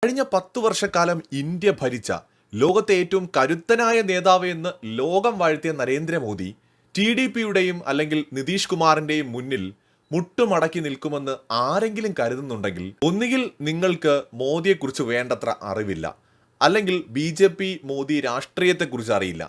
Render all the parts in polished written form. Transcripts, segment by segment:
കഴിഞ്ഞ 10 വർഷക്കാലം ഇന്ത്യ ഭരിച്ച ലോകത്തെ ഏറ്റവും കരുത്തനായ നേതാവ് എന്ന് ലോകം വാഴ്ത്തിയ നരേന്ദ്രമോദി ടി.ഡി.പിയുടെയും അല്ലെങ്കിൽ നിതീഷ് കുമാറിന്റെയും മുന്നിൽ മുട്ടുമടക്കി നിൽക്കുമെന്ന് ആരെങ്കിലും കരുതുന്നുണ്ടെങ്കിൽ ഒന്നുകിൽ നിങ്ങൾക്ക് മോദിയെക്കുറിച്ച് വേണ്ടത്ര അറിവില്ല, അല്ലെങ്കിൽ ബി.ജെ.പി. മോദി രാഷ്ട്രീയത്തെക്കുറിച്ച് അറിയില്ല,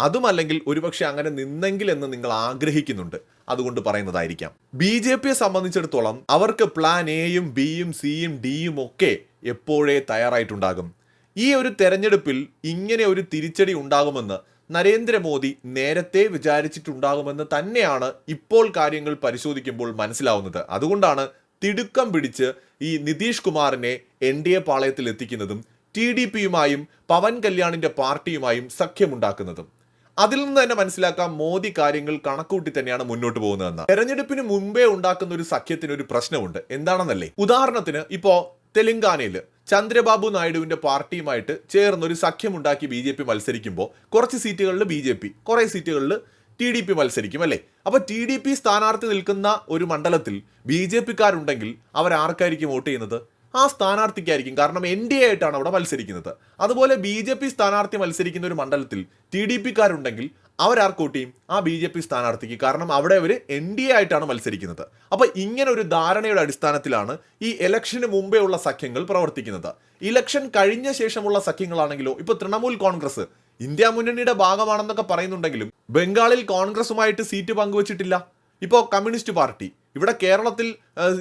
അതുമല്ലെങ്കിൽ ഒരുപക്ഷെ അങ്ങനെ നിന്നെങ്കിൽ എന്ന് നിങ്ങൾ ആഗ്രഹിക്കുന്നുണ്ട്, അതുകൊണ്ട് പറയുന്നതായിരിക്കാം. ബി.ജെ.പിയെ സംബന്ധിച്ചിടത്തോളം അവർക്ക് പ്ലാൻ എയും ബിയും സിയും ഡിയും ഒക്കെ എപ്പോഴേ തയ്യാറായിട്ടുണ്ടാകും. ഈ ഒരു തെരഞ്ഞെടുപ്പിൽ ഇങ്ങനെ ഒരു തിരിച്ചടി ഉണ്ടാകുമെന്ന് നരേന്ദ്രമോദി നേരത്തെ വിചാരിച്ചിട്ടുണ്ടാകുമെന്ന് തന്നെയാണ് ഇപ്പോൾ കാര്യങ്ങൾ പരിശോധിക്കുമ്പോൾ മനസ്സിലാവുന്നത്. അതുകൊണ്ടാണ് തിടുക്കം പിടിച്ച് ഈ നിതീഷ് കുമാറിനെ എൻ.ഡി.എ പാളയത്തിൽ എത്തിക്കുന്നതും ടി.ഡി.പിയുമായും പവൻ കല്യാണിന്റെ പാർട്ടിയുമായും സഖ്യമുണ്ടാക്കുന്നതും. അതിൽ നിന്ന് തന്നെ മനസ്സിലാക്കാം മോദി കാര്യങ്ങൾ കണക്കൂട്ടി തന്നെയാണ് മുന്നോട്ട് പോകുന്നതെന്ന്. തെരഞ്ഞെടുപ്പിന് മുമ്പേ ഉണ്ടാക്കുന്ന ഒരു സഖ്യത്തിന് ഒരു പ്രശ്നമുണ്ട്. എന്താണെന്നല്ലേ? ഉദാഹരണത്തിന് ഇപ്പോ തെലങ്കാനയില് ചന്ദ്രബാബു നായിഡുവിന്റെ പാർട്ടിയുമായിട്ട് ചേർന്നൊരു സഖ്യമുണ്ടാക്കി ബി.ജെ.പി. മത്സരിക്കുമ്പോൾ കുറച്ച് സീറ്റുകളിൽ ബി.ജെ.പി., കുറെ സീറ്റുകളിൽ ടി.ഡി.പി. മത്സരിക്കും അല്ലേ? അപ്പൊ ടി.ഡി.പി. സ്ഥാനാർത്ഥി നിൽക്കുന്ന ഒരു മണ്ഡലത്തിൽ ബി.ജെ.പിക്കാരുണ്ടെങ്കിൽ അവരാർക്കായിരിക്കും വോട്ട് ചെയ്യുന്നത്? ആ സ്ഥാനാർത്ഥിക്കായിരിക്കും. കാരണം എൻ.ഡി.എ ആയിട്ടാണ് അവിടെ മത്സരിക്കുന്നത്. അതുപോലെ ബി.ജെ.പി. സ്ഥാനാർത്ഥി മത്സരിക്കുന്ന ഒരു മണ്ഡലത്തിൽ ടി.ഡി.പിക്കാരുണ്ടെങ്കിൽ അവരാർക്ക് വോട്ട് ചെയ്യും? ആ ബി.ജെ.പി. സ്ഥാനാർത്ഥിക്ക്. കാരണം അവിടെ അവർ എൻ.ഡി.എ ആയിട്ടാണ് മത്സരിക്കുന്നത്. അപ്പൊ ഇങ്ങനെ ഒരു ധാരണയുടെ അടിസ്ഥാനത്തിലാണ് ഈ ഇലക്ഷന് മുമ്പേ ഉള്ള സഖ്യങ്ങൾ പ്രവർത്തിക്കുന്നത്. ഇലക്ഷൻ കഴിഞ്ഞ ശേഷമുള്ള സഖ്യങ്ങളാണെങ്കിലോ, ഇപ്പൊ തൃണമൂൽ കോൺഗ്രസ് ഇന്ത്യ മുന്നണിയുടെ ഭാഗമാണെന്നൊക്കെ പറയുന്നുണ്ടെങ്കിലും ബംഗാളിൽ കോൺഗ്രസുമായിട്ട് സീറ്റ് പങ്കുവച്ചിട്ടില്ല. ഇപ്പോൾ കമ്മ്യൂണിസ്റ്റ് പാർട്ടി ഇവിടെ കേരളത്തിൽ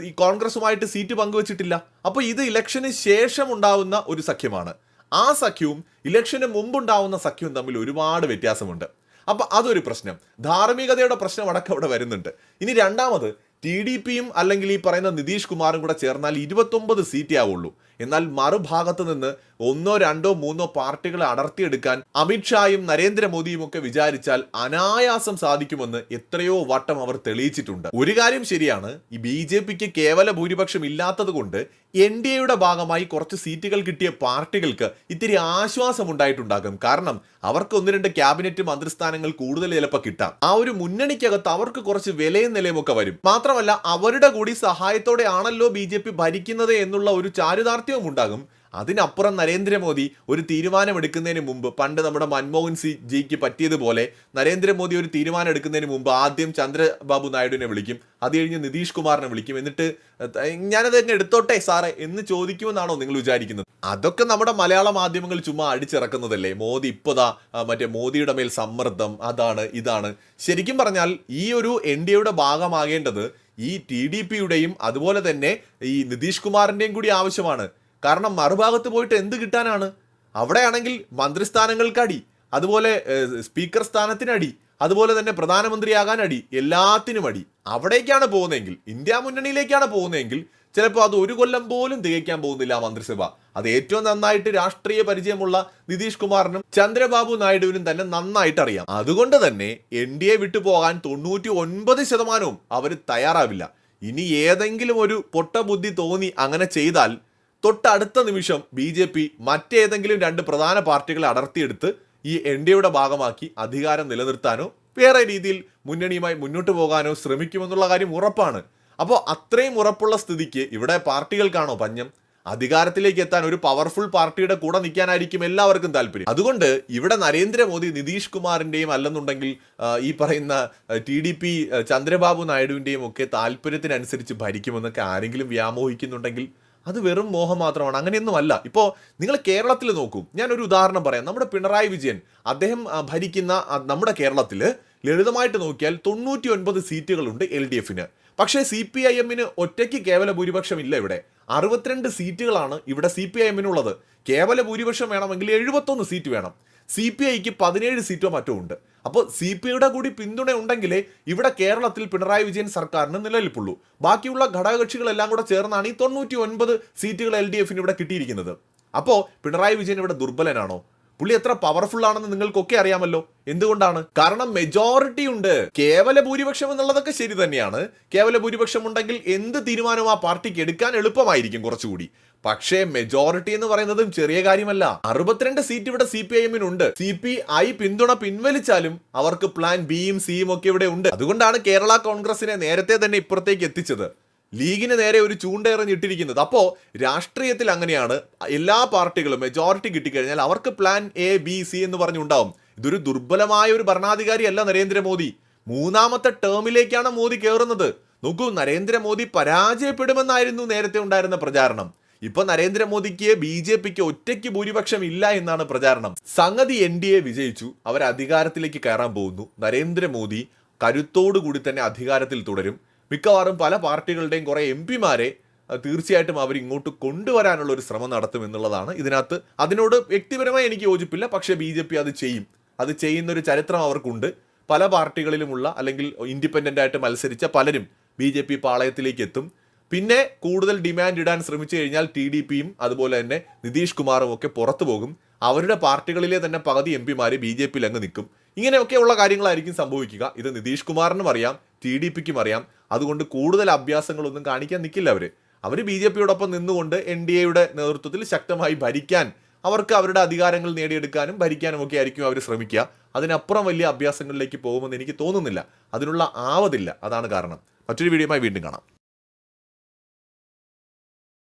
ഈ കോൺഗ്രസുമായിട്ട് സീറ്റ് പങ്കുവച്ചിട്ടില്ല. അപ്പോൾ ഇത് ഇലക്ഷന് ശേഷം ഉണ്ടാവുന്ന ഒരു സഖ്യമാണ്. ആ സഖ്യവും ഇലക്ഷന് മുമ്പുണ്ടാവുന്ന സഖ്യവും തമ്മിൽ ഒരുപാട് വ്യത്യാസമുണ്ട്. അപ്പൊ അതൊരു പ്രശ്നം, ധാർമ്മികതയുടെ പ്രശ്നം അടക്കം അവിടെ വരുന്നുണ്ട്. ഇനി രണ്ടാമത്, ടി.ഡി.പിയും അല്ലെങ്കിൽ ഈ പറയുന്ന നിതീഷ് കുമാറും കൂടെ ചേർന്നാൽ 29 സീറ്റേ ആവുള്ളൂ. എന്നാൽ മറുഭാഗത്ത് നിന്ന് 1, 2, 3 പാർട്ടികളെ അടർത്തിയെടുക്കാൻ അമിത്ഷായും നരേന്ദ്രമോദിയും ഒക്കെ വിചാരിച്ചാൽ അനായാസം സാധിക്കുമെന്ന് എത്രയോ വട്ടം അവർ തെളിയിച്ചിട്ടുണ്ട്. ഒരു കാര്യം ശരിയാണ്, ഈ ബി.ജെ.പിക്ക് കേവല ഭൂരിപക്ഷം ഇല്ലാത്തത് കൊണ്ട് എൻ.ഡി.എയുടെ ഭാഗമായി കുറച്ച് സീറ്റുകൾ കിട്ടിയ പാർട്ടികൾക്ക് ഇത്തിരി ആശ്വാസം ഉണ്ടായിട്ടുണ്ടാകും. കാരണം അവർക്ക് 1-2 ക്യാബിനറ്റ് മന്ത്രിസ്ഥാനങ്ങൾ കൂടുതൽ ചിലപ്പോൾ കിട്ടാം. ആ ഒരു മുന്നണിക്കകത്ത് അവർക്ക് കുറച്ച് വിലയും നിലയും ഒക്കെ വരും. മാത്രമല്ല അവരുടെ കൂടി സഹായത്തോടെ ആണല്ലോ ബി.ജെ.പി. ഭരിക്കുന്നത് എന്നുള്ള ഒരു ചാരുതാർത്ഥ്യവും ഉണ്ടാകും. അതിനപ്പുറം നരേന്ദ്രമോദി ഒരു തീരുമാനമെടുക്കുന്നതിന് മുമ്പ്, പണ്ട് നമ്മുടെ മൻമോഹൻ ജിക്ക് പറ്റിയതുപോലെ നരേന്ദ്രമോദി ഒരു തീരുമാനം എടുക്കുന്നതിന് മുമ്പ് ആദ്യം ചന്ദ്രബാബു നായിഡുവിനെ വിളിക്കും, അത് കഴിഞ്ഞ് നിതീഷ് കുമാറിനെ വിളിക്കും, എന്നിട്ട് ഞാനത് തന്നെ എടുത്തോട്ടെ സാറേ എന്ന് ചോദിക്കുമെന്നാണോ നിങ്ങൾ വിചാരിക്കുന്നത്? അതൊക്കെ നമ്മുടെ മലയാള മാധ്യമങ്ങൾ ചുമ്മാ അടിച്ചിറക്കുന്നതല്ലേ. മോദി ഇപ്പോതാ മോദിയുടെ മേൽ സമ്മർദ്ദം, അതാണ് ഇതാണ്. ശരിക്കും പറഞ്ഞാൽ ഈ ഒരു എൻ.ഡി.എയുടെ ഭാഗമാകേണ്ടത് ഈ ടി.ഡി.പിയുടെയും അതുപോലെ തന്നെ ഈ നിതീഷ് കുമാറിന്റെയും കൂടി ആവശ്യമാണ്. കാരണം മറുഭാഗത്ത് പോയിട്ട് എന്ത് കിട്ടാനാണ്? അവിടെയാണെങ്കിൽ മന്ത്രിസ്ഥാനങ്ങൾക്ക് അടി, അതുപോലെ സ്പീക്കർ സ്ഥാനത്തിന് അടി, അതുപോലെ തന്നെ പ്രധാനമന്ത്രിയാകാൻ അടി, എല്ലാത്തിനും അടി. അവിടേക്കാണ് പോകുന്നതെങ്കിൽ, ഇന്ത്യ മുന്നണിയിലേക്കാണ് പോകുന്നതെങ്കിൽ ചിലപ്പോൾ അത് 1 കൊല്ലം പോലും തികയ്ക്കാൻ പോകുന്നില്ല ആ മന്ത്രിസഭ. അത് ഏറ്റവും നന്നായിട്ട് രാഷ്ട്രീയ പരിചയമുള്ള നിതീഷ് കുമാറിനും ചന്ദ്രബാബു നായിഡുവിനും തന്നെ നന്നായിട്ട് അറിയാം. അതുകൊണ്ട് തന്നെ എൻ.ഡി.എ വിട്ടു പോകാൻ 99% അവർ തയ്യാറാവില്ല. ഇനി ഏതെങ്കിലും ഒരു പൊട്ട ബുദ്ധി തോന്നി അങ്ങനെ ചെയ്താൽ തൊട്ടടുത്ത നിമിഷം ബി.ജെ.പി. മറ്റേതെങ്കിലും 2 പ്രധാന പാർട്ടികളെ അടർത്തിയെടുത്ത് ഈ എൻ.ഡി.എയുടെ ഭാഗമാക്കി അധികാരം നിലനിർത്താനോ വേറെ രീതിയിൽ മുന്നണിയുമായി മുന്നോട്ട് പോകാനോ ശ്രമിക്കുമെന്നുള്ള കാര്യം ഉറപ്പാണ്. അപ്പോൾ അത്രയും ഉറപ്പുള്ള സ്ഥിതിക്ക് ഇവിടെ പാർട്ടികൾക്കാണോ പഞ്ഞം? അധികാരത്തിലേക്ക് എത്താൻ ഒരു പവർഫുൾ പാർട്ടിയുടെ കൂടെ നിൽക്കാനായിരിക്കും എല്ലാവർക്കും താല്പര്യം. അതുകൊണ്ട് ഇവിടെ നരേന്ദ്രമോദി നിതീഷ് കുമാറിന്റെയും അല്ലെന്നുണ്ടെങ്കിൽ ഈ പറയുന്ന ടി.ഡി.പി. ചന്ദ്രബാബു നായിഡുവിന്റെയും ഒക്കെ താല്പര്യത്തിനനുസരിച്ച് ഭരിക്കുമെന്നൊക്കെ ആരെങ്കിലും വ്യാമോഹിക്കുന്നുണ്ടെങ്കിൽ അത് വെറും മോഹം മാത്രമാണ്. അങ്ങനെയൊന്നുമല്ല. ഇപ്പോൾ നിങ്ങൾ കേരളത്തിൽ നോക്കൂ, ഞാനൊരു ഉദാഹരണം പറയാം. നമ്മുടെ പിണറായി വിജയൻ അദ്ദേഹം ഭരിക്കുന്ന നമ്മുടെ കേരളത്തിൽ ലളിതമായിട്ട് നോക്കിയാൽ 99 സീറ്റുകളുണ്ട് എൽ.ഡി.എഫിന്. പക്ഷേ CPIM-ന് ഒറ്റയ്ക്ക് കേവല ഭൂരിപക്ഷം ഇല്ല. ഇവിടെ 62 സീറ്റുകളാണ് ഇവിടെ CPIM-നുള്ളത്. കേവല ഭൂരിപക്ഷം വേണമെങ്കിൽ 71 സീറ്റ് വേണം. CPI-ക്ക് 17 സീറ്റോ മറ്റോ ഉണ്ട്. അപ്പോൾ CPI-യുടെ കൂടി പിന്തുണ ഉണ്ടെങ്കിലേ ഇവിടെ കേരളത്തിൽ പിണറായി വിജയൻ സർക്കാരിന് നിലനിൽപ്പുള്ളൂ. ബാക്കിയുള്ള ഘടകകക്ഷികളെല്ലാം കൂടെ ചേർന്നാണ് ഈ 99 സീറ്റുകൾ LDF-ന് ഇവിടെ കിട്ടിയിരിക്കുന്നത്. അപ്പോൾ പിണറായി വിജയൻ ഇവിടെ ദുർബലനാണോ? പുള്ളി എത്ര പവർഫുൾ ആണെന്ന് നിങ്ങൾക്കൊക്കെ അറിയാമല്ലോ. എന്തുകൊണ്ടാണ്? കാരണം മെജോറിറ്റി ഉണ്ട്. കേവല ഭൂരിപക്ഷം എന്നുള്ളതൊക്കെ ശരി തന്നെയാണ്. കേവല ഭൂരിപക്ഷം ഉണ്ടെങ്കിൽ എന്ത് തീരുമാനവും ആ പാർട്ടിക്ക് എടുക്കാൻ എളുപ്പമായിരിക്കും കുറച്ചുകൂടി. പക്ഷേ മെജോറിറ്റി എന്ന് പറയുന്നതും ചെറിയ കാര്യമല്ല. 62 സീറ്റ് ഇവിടെ CPIM-നുണ്ട്. CPI പിന്തുണ പിൻവലിച്ചാലും അവർക്ക് പ്ലാൻ ബിയും സിയും ഒക്കെ ഇവിടെ ഉണ്ട്. അതുകൊണ്ടാണ് കേരള കോൺഗ്രസിനെ നേരത്തെ തന്നെ ഇപ്പുറത്തേക്ക് എത്തിച്ചത്. ലീഗിന് നേരെ ഒരു ചൂണ്ടയെറിഞ്ഞിട്ടിരിക്കുന്നത്. അപ്പോൾ രാഷ്ട്രീയത്തിൽ അങ്ങനെയാണ്, എല്ലാ പാർട്ടികളും മെജോറിറ്റി കിട്ടിക്കഴിഞ്ഞാൽ അവർക്ക് പ്ലാൻ എ ബി സി എന്ന് പറഞ്ഞുണ്ടാവും. ഇതൊരു ദുർബലമായ ഒരു ഭരണാധികാരിയല്ല നരേന്ദ്രമോദി. മൂന്നാമത്തെ ടേമിലേക്കാണ് മോദി കയറുന്നത്. നോക്കൂ, നരേന്ദ്രമോദി പരാജയപ്പെടുമെന്നായിരുന്നു നേരത്തെ ഉണ്ടായിരുന്ന പ്രചാരണം. ഇപ്പൊ നരേന്ദ്രമോദിക്ക് BJPക്ക് ഒറ്റയ്ക്ക് ഭൂരിപക്ഷം ഇല്ല എന്നാണ് പ്രചാരണം. സംഗതി NDA വിജയിച്ചു, അവർ അധികാരത്തിലേക്ക് കയറാൻ പോകുന്നു. നരേന്ദ്രമോദി കരുത്തോടുകൂടി തന്നെ അധികാരത്തിൽ തുടരും. മിക്കവാറും പല പാർട്ടികളുടെയും കുറെ MP-മാരെ തീർച്ചയായിട്ടും അവർ ഇങ്ങോട്ട് കൊണ്ടുവരാനുള്ള ഒരു ശ്രമം നടത്തും എന്നുള്ളതാണ് ഇതിനകത്ത്. അതിനോട് വ്യക്തിപരമായി എനിക്ക് യോജിപ്പില്ല, പക്ഷേ BJP അത് ചെയ്യും. അത് ചെയ്യുന്നൊരു ചരിത്രം അവർക്കുണ്ട്. പല പാർട്ടികളിലുമുള്ള അല്ലെങ്കിൽ ഇൻഡിപെൻഡൻ്റ് ആയിട്ട് മത്സരിച്ച പലരും BJP പാളയത്തിലേക്ക് എത്തും. പിന്നെ കൂടുതൽ ഡിമാൻഡ് ഇടാൻ ശ്രമിച്ചു കഴിഞ്ഞാൽ TDPയും അതുപോലെ തന്നെ നിതീഷ് കുമാറും ഒക്കെ പുറത്തു പോകും. അവരുടെ പാർട്ടികളിലെ തന്നെ പകുതി MP-മാർ BJPയിൽ അങ്ങ് നിൽക്കും. ഇങ്ങനെയൊക്കെയുള്ള കാര്യങ്ങളായിരിക്കും സംഭവിക്കുക. ഇത് നിതീഷ് കുമാറിനും അറിയാം, TDPക്കും അറിയാം. അതുകൊണ്ട് കൂടുതൽ അഭ്യാസങ്ങളൊന്നും കാണിക്കാൻ നിൽക്കില്ല അവർ BJPയോടൊപ്പം നിന്നുകൊണ്ട് NDAയുടെ നേതൃത്വത്തിൽ ശക്തമായി ഭരിക്കാൻ, അവർക്ക് അവരുടെ അധികാരങ്ങൾ നേടിയെടുക്കാനും ഭരിക്കാനും ഒക്കെ ആയിരിക്കും അവർ ശ്രമിക്കുക. അതിനപ്പുറം വലിയ അഭ്യാസങ്ങളിലേക്ക് പോകുമെന്ന് എനിക്ക് തോന്നുന്നില്ല. അതിനുള്ള ആവതില്ല. അതാണ് കാരണം. മറ്റൊരു വീഡിയോയുമായി വീണ്ടും കാണാം.